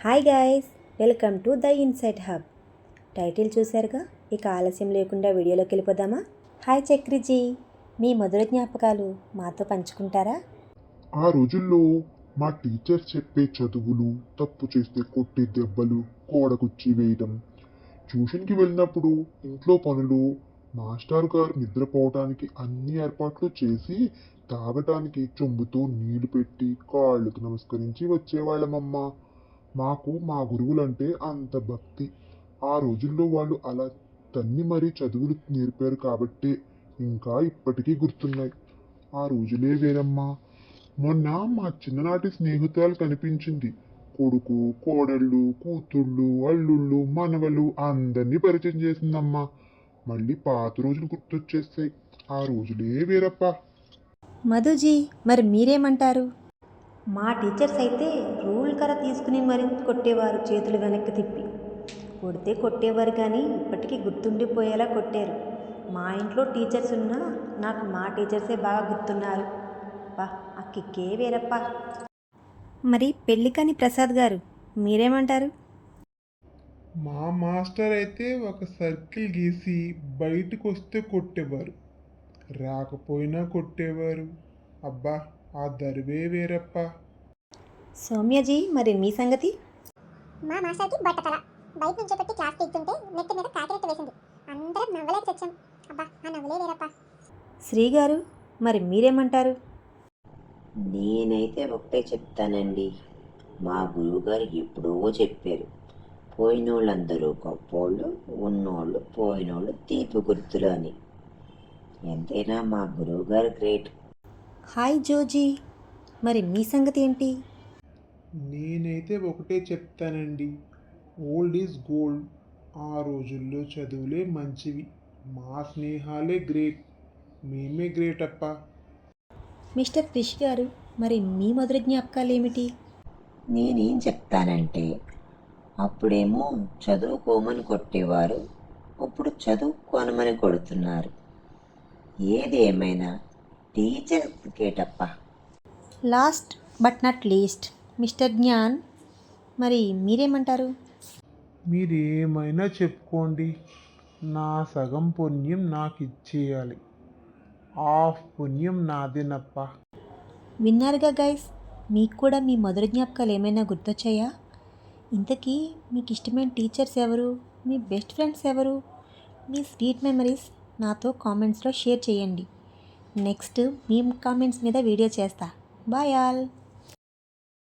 Hi guys, welcome to the insight hub. Title చూశారుగా, ఇక ఆలస్యం లేకుండా వీడియోలోకి వెళ్ళిపోదామా? హాయ్ చక్రిజీ, మీ మధుర జ్ఞాపకాలు మాతో పంచుకుంటారా? ఆ రోజుల్లో మా టీచర్ చెప్పే చదువులు, తప్పు చేస్తే కొట్టే దెబ్బలు, గోడకుచ్చి వేయడం, ట్యూషన్కి వెళ్ళినప్పుడు ఇంట్లో పనులు, మాస్టర్ గారు నిద్రపోవడానికి అన్ని ఏర్పాట్లు చేసి తాగటానికి చెంబుతో నీళ్లు పెట్టి కాళ్ళకు నమస్కరించి వచ్చేవాళ్ళమమ్మా. మాకు మా గురువులంటే అంత భక్తి. ఆ రోజుల్లో వాళ్ళు అలా తన్ని మరీ చదువులు నేర్పారు కాబట్టే ఇంకా ఇప్పటికీ గుర్తున్నాయి. ఆ రోజులే వేరమ్మా. మొన్న మా చిన్ననాటి స్నేహితురాలు కనిపించింది. కొడుకు, కోడళ్ళు, కూతుళ్ళు, అల్లుళ్ళు, మనవలు అందరినీ పరిచయం చేసిందమ్మా. మళ్ళీ పాత రోజులు గుర్తొచ్చేస్తాయి. ఆ రోజులే వేరప్ప. మధుజీ, మరి మీరేమంటారు? మా టీచర్స్ అయితే రూల్ కర తీసుకుని మరీ కొట్టేవారు, చేతులు వెనక్కి తిప్పి. కొడితే కొట్టేవారు కానీ ఇప్పటికీ గుర్తుండిపోయేలా కొట్టారు. మా ఇంట్లో టీచర్స్ ఉన్నా నాకు మా టీచర్సే బాగా గుర్తున్నారు. బా, ఆ కిక్కే వేరప్ప. మరి పెళ్ళికని ప్రసాద్ గారు, మీరేమంటారు? మా మాస్టర్ అయితే ఒక సర్కిల్ గీసి బయటకు వస్తే కొట్టేవారు, రాకపోయినా కొట్టేవారు. అబ్బా, ఆ దరివే వేరప్ప. సౌమ్యజీ, మరి మీ సంగతి? మా మాస్టర్కి బట్టతల బయట నుంచి పెట్టి క్లాస్ తీస్తుంటే నెత్తి మీద కాకిరెట్టు వేసింది. అందరం నవ్వలేక తెచ్చాం. అబ్బా, ఆ నవ్వులే వేరప్ప. శ్రీ గారు, మరి మీరేమంటారు? నేనైతే ఒకటే చెప్తానండి. మా గురువుగారు ఎప్పుడో చెప్పారు, పోయినోళ్ళందరూ గొప్పోళ్ళు, ఉన్నోళ్ళు పోయినోళ్ళు తీపి గుర్తులు అని. ఎంతైనా మా గురువుగారు గ్రేట్. హాయ్ జోజీ, మరి మీ సంగతి ఏంటి? నేనైతే ఒకటే చెప్తానండి, ఓల్డ్ ఈజ్ గోల్డ్. ఆ రోజుల్లో చదువులే మంచివి, మా స్నేహాలే గ్రేట్. మేమే గ్రేట్ అప్ప. మిస్టర్ క్రిష్ గారు, మరి మీ మధుర జ్ఞాపకాలు ఏమిటి? నేనేం చెప్తానంటే, అప్పుడేమో చదువుకోమని కొట్టేవారు, ఇప్పుడు చదువుకోనమని కొడుతున్నారు. ఏది ఏమైనా టీచర్ క్రికెటప్ప. Last but not least, mister Gyan, మరి మీరేమంటారు? మీరేమైనా చెప్పుకోండి, నా సగం పుణ్యం నాకు ఇచ్చేయాలి. హాఫ్ పుణ్యం నాదేనప్ప. విన్నారుగా గైస్, మీకు కూడా మీ మధుర జ్ఞాపకాలు ఏమైనా గుర్తొచ్చాయా? ఇంతకీ మీకు ఇష్టమైన టీచర్స్ ఎవరు? మీ బెస్ట్ ఫ్రెండ్స్ ఎవరు? మీ స్వీట్ మెమరీస్ నాతో కామెంట్స్లో షేర్ చేయండి. నెక్స్ట్ మీ కామెంట్స్ మీద వీడియో చేస్తా. Bye all.